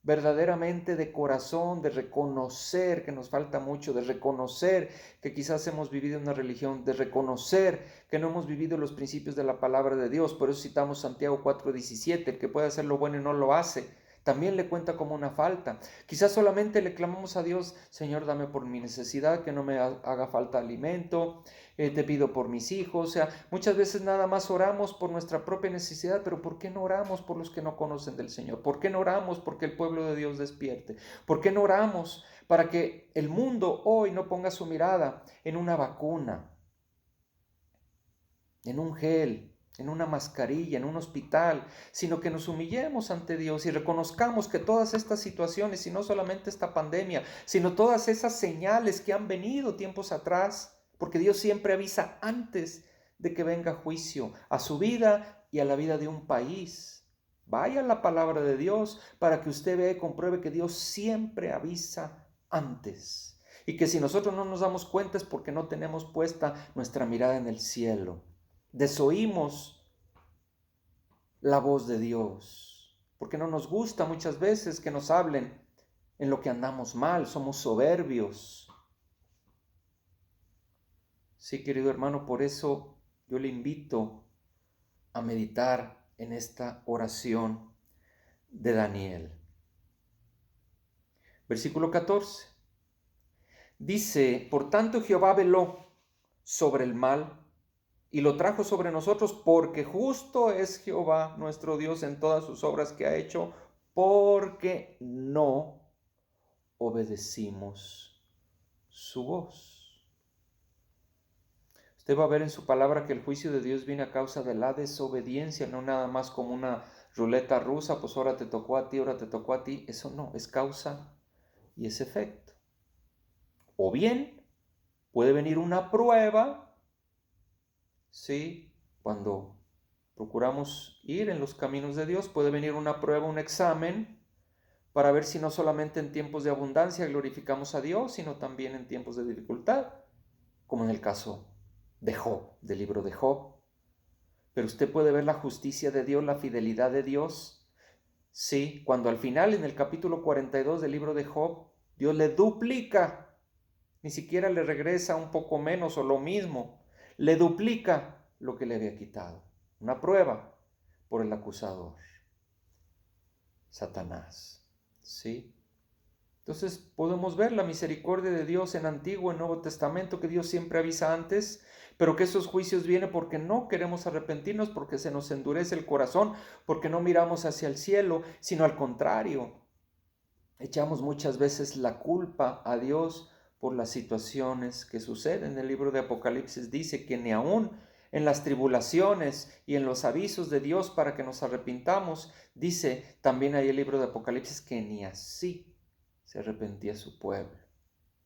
verdaderamente de corazón, de reconocer que nos falta mucho, de reconocer que quizás hemos vivido una religión, de reconocer que no hemos vivido los principios de la palabra de Dios. Por eso citamos Santiago 4:17, el que puede hacer lo bueno y no lo hace, también le cuenta como una falta. Quizás solamente le clamamos a Dios: Señor, dame por mi necesidad, que no me haga falta alimento, te pido por mis hijos. O sea, muchas veces nada más oramos por nuestra propia necesidad, pero ¿por qué no oramos por los que no conocen del Señor? ¿Por qué no oramos porque el pueblo de Dios despierte? ¿Por qué no oramos para que el mundo hoy no ponga su mirada en una vacuna, en un gel, en una mascarilla, en un hospital, sino que nos humillemos ante Dios y reconozcamos que todas estas situaciones, y no solamente esta pandemia, sino todas esas señales que han venido tiempos atrás, porque Dios siempre avisa antes de que venga juicio a su vida y a la vida de un país. Vaya a la palabra de Dios para que usted vea y compruebe que Dios siempre avisa antes. Y que si nosotros no nos damos cuenta es porque no tenemos puesta nuestra mirada en el cielo. Desoímos la voz de Dios, porque no nos gusta muchas veces que nos hablen en lo que andamos mal, somos soberbios. Sí, querido hermano, por eso yo le invito a meditar en esta oración de Daniel. Versículo 14. Dice: por tanto Jehová veló sobre el mal y lo trajo sobre nosotros, porque justo es Jehová nuestro Dios en todas sus obras que ha hecho, porque no obedecimos su voz. Usted va a ver en su palabra que el juicio de Dios viene a causa de la desobediencia, no nada más como una ruleta rusa, pues ahora te tocó a ti, ahora te tocó a ti. Eso no, es causa y es efecto. O bien puede venir una prueba, ¿sí? Cuando procuramos ir en los caminos de Dios, puede venir una prueba, un examen, para ver si no solamente en tiempos de abundancia glorificamos a Dios, sino también en tiempos de dificultad, como en el caso de Job, del libro de Job. Pero usted puede ver la justicia de Dios, la fidelidad de Dios, sí, cuando al final, en el capítulo 42 del libro de Job, Dios le duplica, ni siquiera le regresa un poco menos o lo mismo, le duplica lo que le había quitado. Una prueba por el acusador, Satanás, ¿sí? Entonces podemos ver la misericordia de Dios en Antiguo y Nuevo Testamento, que Dios siempre avisa antes, pero que esos juicios vienen porque no queremos arrepentirnos, porque se nos endurece el corazón, porque no miramos hacia el cielo, sino al contrario. Echamos muchas veces la culpa a Dios por las situaciones que suceden. En el libro de Apocalipsis dice que ni aún en las tribulaciones y en los avisos de Dios para que nos arrepintamos, dice también ahí el libro de Apocalipsis que ni así se arrepentía su pueblo.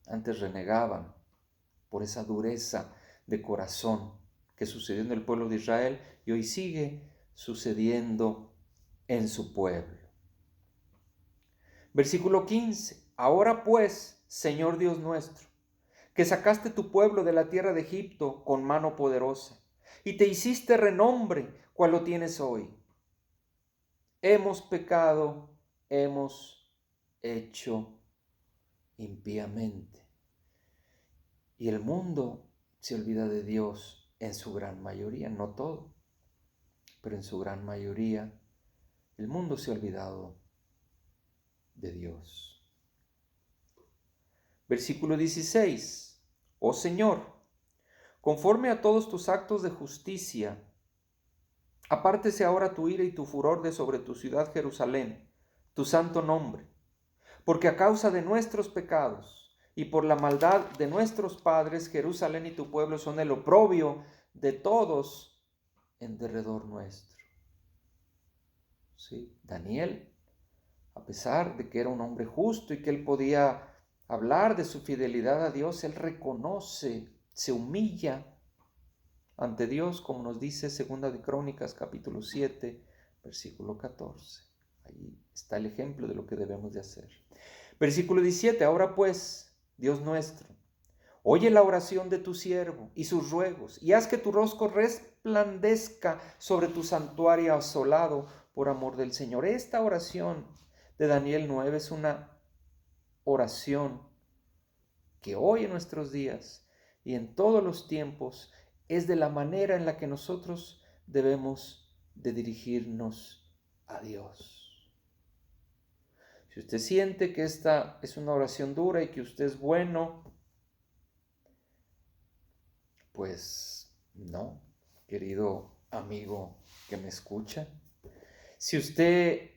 Antes renegaban por esa dureza de corazón que sucedió en el pueblo de Israel y hoy sigue sucediendo en su pueblo. Versículo 15. Ahora pues, Señor Dios nuestro, que sacaste tu pueblo de la tierra de Egipto con mano poderosa y te hiciste renombre cual lo tienes hoy. Hemos pecado, hemos hecho impíamente. Y el mundo se olvida de Dios en su gran mayoría, no todo, pero en su gran mayoría el mundo se ha olvidado de Dios. Versículo 16. Oh Señor, conforme a todos tus actos de justicia, apártese ahora tu ira y tu furor de sobre tu ciudad Jerusalén, tu santo nombre, porque a causa de nuestros pecados y por la maldad de nuestros padres, Jerusalén y tu pueblo son el oprobio de todos en derredor nuestro. Sí, Daniel, a pesar de que era un hombre justo y que él podía hablar de su fidelidad a Dios, él reconoce, se humilla ante Dios, como nos dice 2 de Crónicas, capítulo 7, versículo 14. Ahí está el ejemplo de lo que debemos de hacer. Versículo 17. Ahora pues, Dios nuestro, oye la oración de tu siervo y sus ruegos, y haz que tu rostro resplandezca sobre tu santuario asolado por amor del Señor. Esta oración de Daniel 9 es una oración que hoy en nuestros días y en todos los tiempos es de la manera en la que nosotros debemos de dirigirnos a Dios. Si usted siente que esta es una oración dura y que usted es bueno, pues no, querido amigo que me escucha. Si usted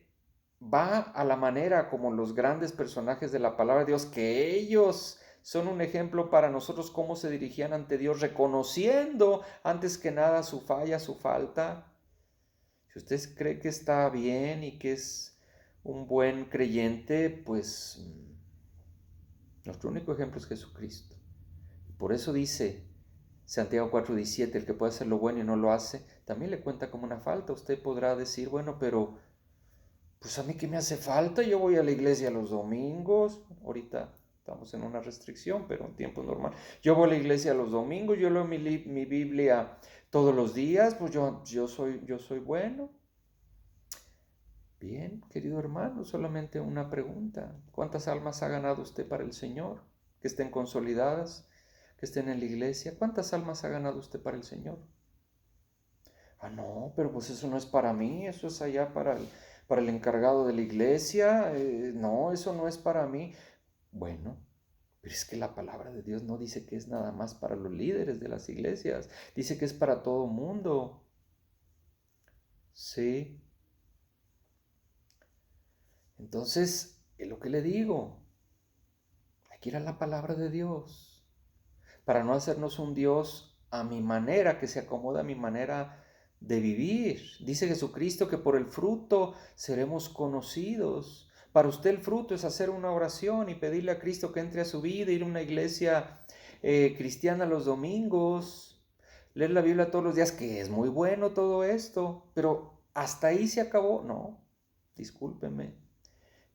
va a la manera como los grandes personajes de la palabra de Dios, que ellos son un ejemplo para nosotros cómo se dirigían ante Dios, reconociendo antes que nada su falla, su falta. Si usted cree que está bien y que es un buen creyente, pues nuestro único ejemplo es Jesucristo. Por eso dice Santiago 4:17, el que puede hacer lo bueno y no lo hace, también le cuenta como una falta. Usted podrá decir, bueno, pero pues a mí qué me hace falta, yo voy a la iglesia los domingos, ahorita estamos en una restricción, pero en tiempo normal. Yo voy a la iglesia los domingos, yo leo mi Biblia todos los días, pues yo soy bueno. Bien, querido hermano, solamente una pregunta. ¿Cuántas almas ha ganado usted para el Señor? Que estén consolidadas, que estén en la iglesia. ¿Cuántas almas ha ganado usted para el Señor? Ah, no, pero pues eso no es para mí, eso es allá para el encargado de la iglesia. No, eso no es para mí. Bueno, pero es que la palabra de Dios no dice que es nada más para los líderes de las iglesias, dice que es para todo mundo. Sí. Entonces, es lo que le digo, hay que ir a la palabra de Dios para no hacernos un Dios a mi manera, que se acomoda a mi manera de vivir. Dice Jesucristo que por el fruto seremos conocidos. Para usted el fruto es hacer una oración y pedirle a Cristo que entre a su vida, ir a una iglesia cristiana los domingos, leer la Biblia todos los días, que es muy bueno todo esto, pero hasta ahí se acabó. No, discúlpeme,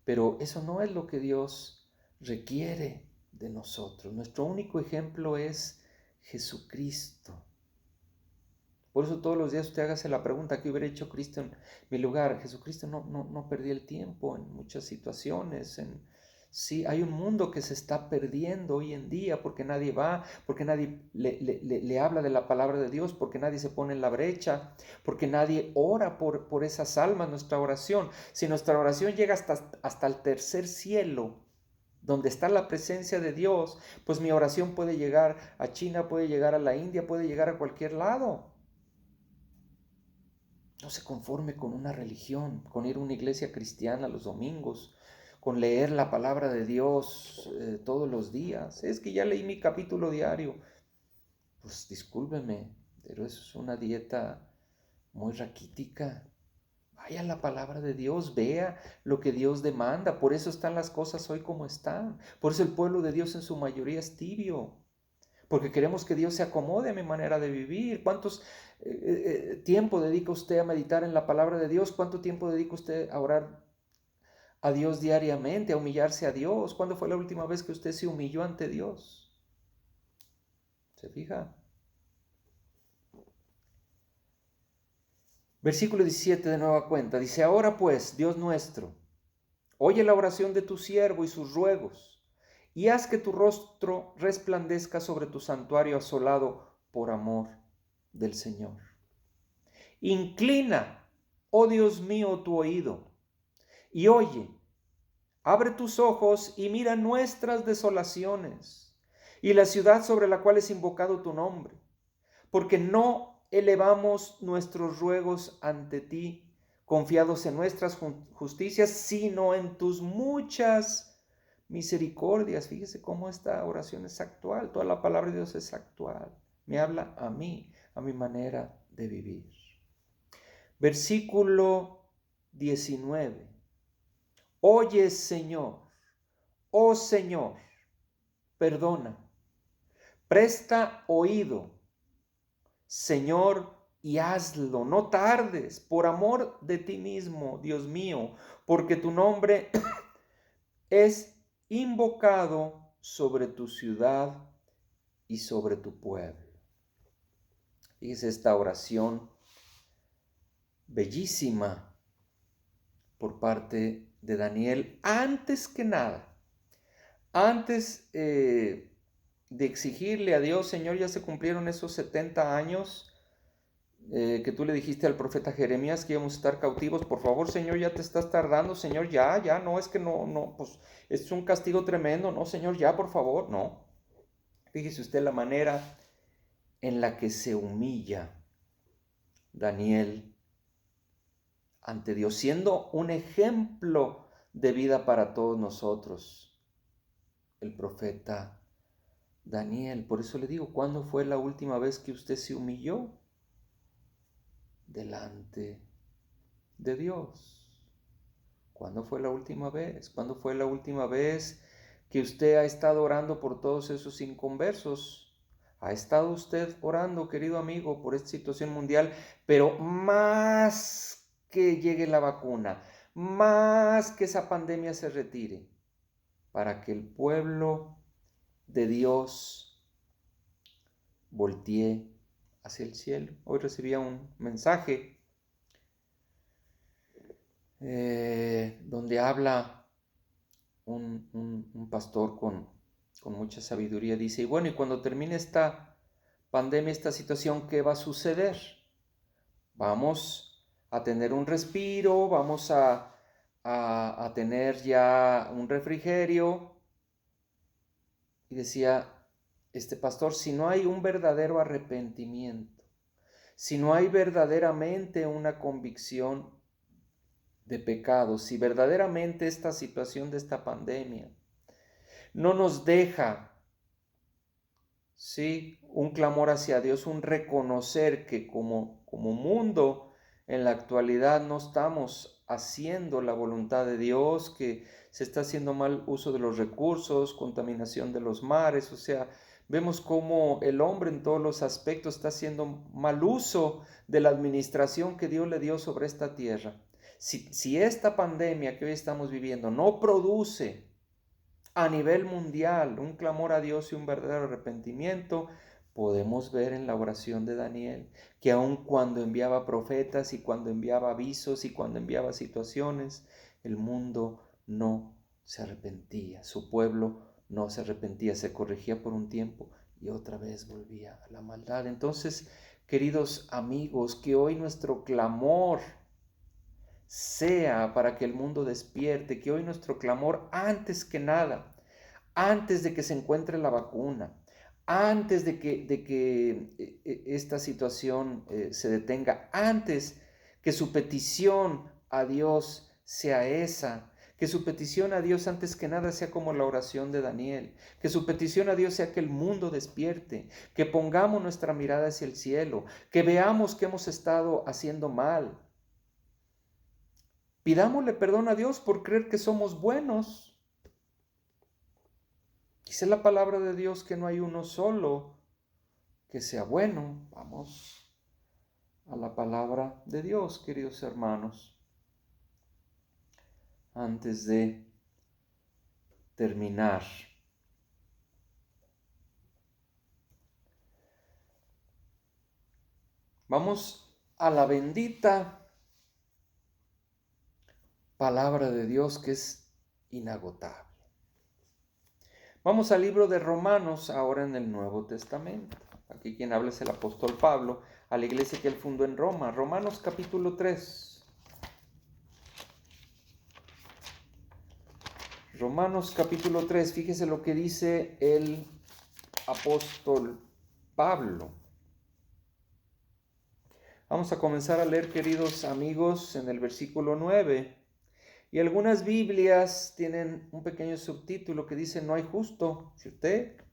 pero eso no es lo que Dios requiere de nosotros. Nuestro único ejemplo es Jesucristo. Por eso todos los días usted hágase la pregunta, ¿qué hubiera hecho Cristo en mi lugar? Jesucristo no perdía el tiempo en muchas situaciones. Sí, hay un mundo que se está perdiendo hoy en día porque nadie va, porque nadie le habla de la palabra de Dios, porque nadie se pone en la brecha, porque nadie ora por esas almas. Nuestra oración, si nuestra oración llega hasta el tercer cielo, donde está la presencia de Dios, pues mi oración puede llegar a China, puede llegar a la India, puede llegar a cualquier lado. No se conforme con una religión, con ir a una iglesia cristiana los domingos, con leer la palabra de Dios todos los días. Es que ya leí mi capítulo diario. Pues discúlpeme, pero eso es una dieta muy raquítica. Vaya a la palabra de Dios, vea lo que Dios demanda. Por eso están las cosas hoy como están. Por eso el pueblo de Dios en su mayoría es tibio. Porque queremos que Dios se acomode a mi manera de vivir. ¿Cuántos tiempo dedica usted a meditar en la palabra de Dios? ¿Cuánto tiempo dedica usted a orar a Dios diariamente, a humillarse a Dios? ¿Cuándo fue la última vez que usted se humilló ante Dios? ¿Se fija? Versículo 17 de nueva cuenta. Dice, ahora pues, Dios nuestro, oye la oración de tu siervo y sus ruegos, y haz que tu rostro resplandezca sobre tu santuario asolado por amor del Señor. Inclina, oh Dios mío, tu oído, y oye, abre tus ojos y mira nuestras desolaciones, y la ciudad sobre la cual es invocado tu nombre, porque no elevamos nuestros ruegos ante ti, confiados en nuestras justicias, sino en tus muchas misericordias. Fíjese cómo esta oración es actual, toda la palabra de Dios es actual. Me habla a mí, a mi manera de vivir. Versículo 19. Oye, Señor, oh Señor, perdona, presta oído, Señor, y hazlo, no tardes, por amor de ti mismo, Dios mío, porque tu nombre es invocado sobre tu ciudad y sobre tu pueblo. Fíjese esta oración bellísima por parte de Daniel. Antes que nada, antes de exigirle a Dios, Señor, ya se cumplieron esos 70 años que tú le dijiste al profeta Jeremías que íbamos a estar cautivos. Por favor, Señor, ya te estás tardando, Señor, ya, no, es que no, pues es un castigo tremendo, no, Señor, ya, por favor, no. Fíjese usted la manera en la que se humilla Daniel ante Dios, siendo un ejemplo de vida para todos nosotros, el profeta Daniel. Por eso le digo, ¿cuándo fue la última vez que usted se humilló delante de Dios? ¿Cuándo fue la última vez? ¿Cuándo fue la última vez que usted ha estado orando por todos esos inconversos? ¿Ha estado usted orando, querido amigo, por esta situación mundial? Pero más que llegue la vacuna, más que esa pandemia se retire, para que el pueblo de Dios voltee hacia el cielo. Hoy recibía un mensaje donde habla un pastor con mucha sabiduría. Dice, y bueno, y cuando termine esta pandemia, esta situación, ¿qué va a suceder? Vamos a tener un respiro, vamos a tener ya un refrigerio. Y decía este pastor, si no hay un verdadero arrepentimiento, si no hay verdaderamente una convicción de pecado, si verdaderamente esta situación de esta pandemia no nos deja, sí, un clamor hacia Dios, un reconocer que como mundo en la actualidad no estamos haciendo la voluntad de Dios, que se está haciendo mal uso de los recursos, contaminación de los mares, o sea, vemos cómo el hombre en todos los aspectos está haciendo mal uso de la administración que Dios le dio sobre esta tierra. Si esta pandemia que hoy estamos viviendo no produce a nivel mundial un clamor a Dios y un verdadero arrepentimiento, podemos ver en la oración de Daniel que aun cuando enviaba profetas y cuando enviaba avisos y cuando enviaba situaciones, el mundo no se arrepentía, su pueblo no se arrepentía, se corregía por un tiempo y otra vez volvía a la maldad. Entonces, queridos amigos, que hoy nuestro clamor sea para que el mundo despierte, que hoy nuestro clamor, antes que nada, antes de que se encuentre la vacuna, antes de que esta situación se detenga, antes que su petición a Dios sea esa, que su petición a Dios antes que nada sea como la oración de Daniel, que su petición a Dios sea que el mundo despierte, que pongamos nuestra mirada hacia el cielo, que veamos que hemos estado haciendo mal. Pidámosle perdón a Dios por creer que somos buenos. Dice la palabra de Dios que no hay uno solo que sea bueno. Vamos a la palabra de Dios, queridos hermanos. Antes de terminar, vamos a la bendita palabra de Dios que es inagotable. Vamos al libro de Romanos, ahora en el Nuevo Testamento. Aquí quien habla es el apóstol Pablo, a la iglesia que él fundó en Roma. Romanos capítulo 3. Romanos capítulo 3, fíjese lo que dice el apóstol Pablo. Vamos a comenzar a leer, queridos amigos, en el versículo 9. Y algunas Biblias tienen un pequeño subtítulo que dice, no hay justo. Si usted,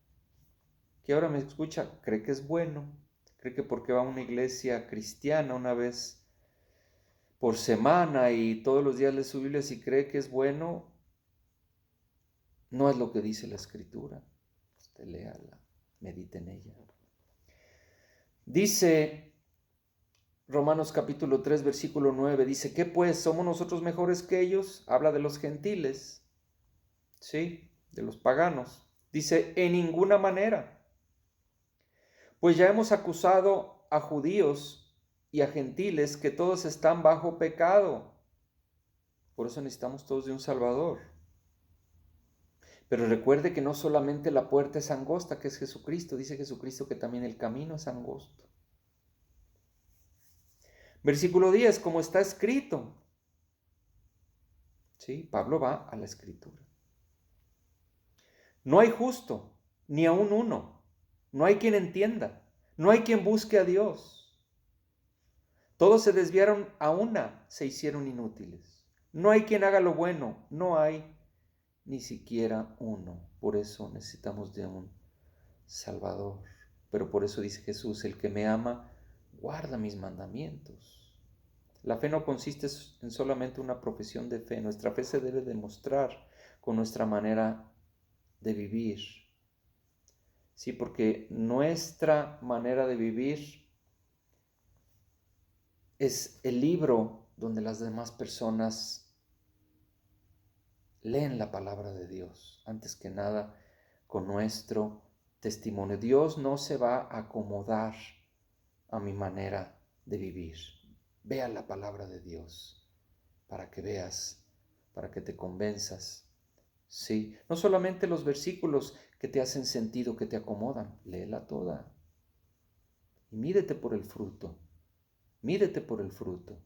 que ahora me escucha, cree que es bueno, cree que porque va a una iglesia cristiana una vez por semana y todos los días lee su Biblia, si cree que es bueno, no es lo que dice la Escritura. Usted léala, medite en ella. Dice Romanos capítulo 3, versículo 9, dice, ¿qué pues? ¿Somos nosotros mejores que ellos? Habla de los gentiles, ¿sí? De los paganos. Dice, en ninguna manera. Pues ya hemos acusado a judíos y a gentiles que todos están bajo pecado. Por eso necesitamos todos de un Salvador. Pero recuerde que no solamente la puerta es angosta, que es Jesucristo. Dice Jesucristo que también el camino es angosto. Versículo 10, como está escrito. Sí, Pablo va a la escritura. No hay justo, ni aun uno. No hay quien entienda. No hay quien busque a Dios. Todos se desviaron a una, se hicieron inútiles. No hay quien haga lo bueno. No hay ni siquiera uno. Por eso necesitamos de un Salvador. Pero por eso dice Jesús, el que me ama, guarda mis mandamientos. La fe no consiste en solamente una profesión de fe. Nuestra fe se debe demostrar con nuestra manera de vivir. Sí, porque nuestra manera de vivir es el libro donde las demás personas leen la palabra de Dios. Antes que nada, con nuestro testimonio. Dios no se va a acomodar a mi manera de vivir. Vea la palabra de Dios para que veas, para que te convenzas. Sí, no solamente los versículos que te hacen sentido, que te acomodan, léela toda. Y mídete por el fruto, mídete por el fruto.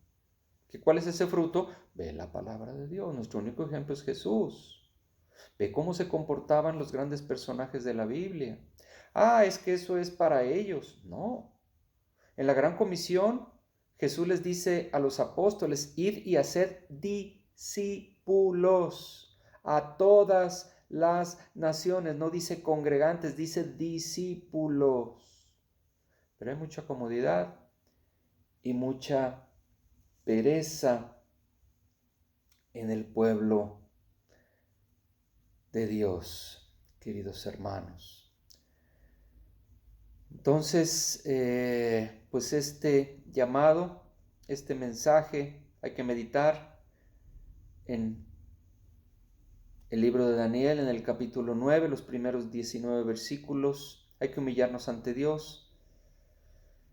¿Cuál es ese fruto? Ve la palabra de Dios. Nuestro único ejemplo es Jesús. Ve cómo se comportaban los grandes personajes de la Biblia. Ah, es que eso es para ellos. No. En la gran comisión, Jesús les dice a los apóstoles, id y haced discípulos a todas las naciones. No dice congregantes, dice discípulos. Pero hay mucha comodidad y mucha pereza en el pueblo de Dios, queridos hermanos. Entonces, pues este llamado, este mensaje, hay que meditar en el libro de Daniel, en el capítulo 9, los primeros 19 versículos. Hay que humillarnos ante Dios.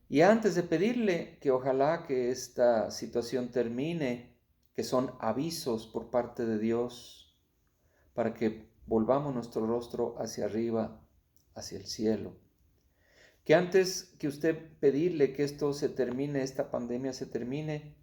Y antes de pedirle que ojalá que esta situación termine, que son avisos por parte de Dios, para que volvamos nuestro rostro hacia arriba, hacia el cielo. Que antes que usted pedirle que esto se termine, esta pandemia se termine,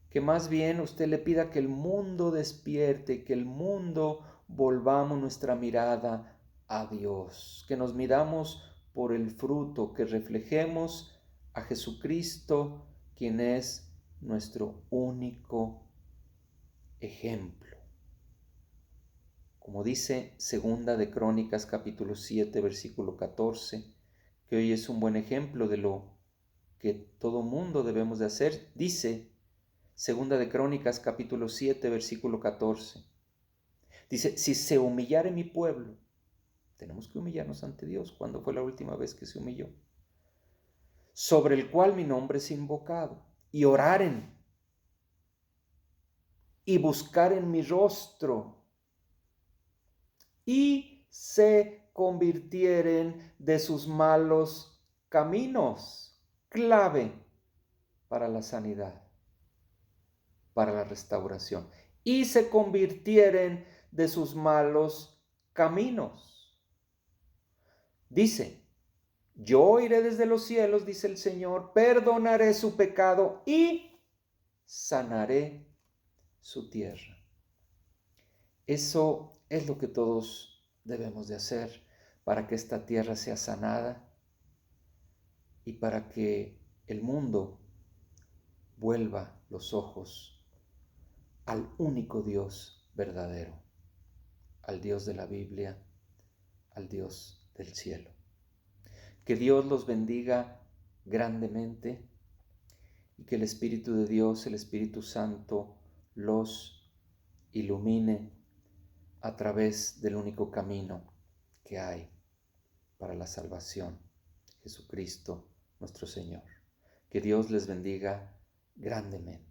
que más bien usted le pida que el mundo despierte, que el mundo volvamos nuestra mirada a Dios, que nos midamos por el fruto, que reflejemos a Jesucristo, quien es nuestro único ejemplo. Como dice Segunda de Crónicas capítulo 7 versículo 14, que hoy es un buen ejemplo de lo que todo mundo debemos de hacer, dice Segunda de Crónicas capítulo 7 versículo 14. Dice, si se humillare mi pueblo, tenemos que humillarnos ante Dios. ¿Cuándo fue la última vez que se humilló? Sobre el cual mi nombre es invocado, y oraren, y buscaren mi rostro, y se convirtieren de sus malos caminos. Clave para la sanidad, para la restauración. Y se convirtieren de sus malos caminos. Dice, yo iré desde los cielos, dice el Señor, perdonaré su pecado y sanaré su tierra. Eso es lo que todos debemos de hacer para que esta tierra sea sanada y para que el mundo vuelva los ojos al único Dios verdadero, al Dios de la Biblia, al Dios del cielo. Que Dios los bendiga grandemente y que el Espíritu de Dios, el Espíritu Santo, los ilumine a través del único camino que hay para la salvación, Jesucristo nuestro Señor. Que Dios les bendiga grandemente.